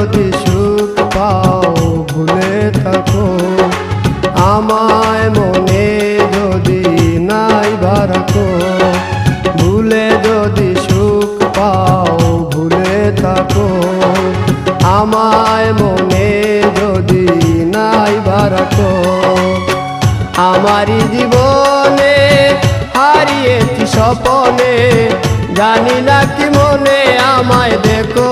যদি সুখ পাও ভুলে থাকো আমায় মনে যদি নাই বারাকো ভুলে যদি সুখ পাও ভুলে থাকো আমায় মনে যদি নাই বারাকো আমারি জীবনে হারিয়েছি স্বপনে জানি না কি মনে আমায় দেখো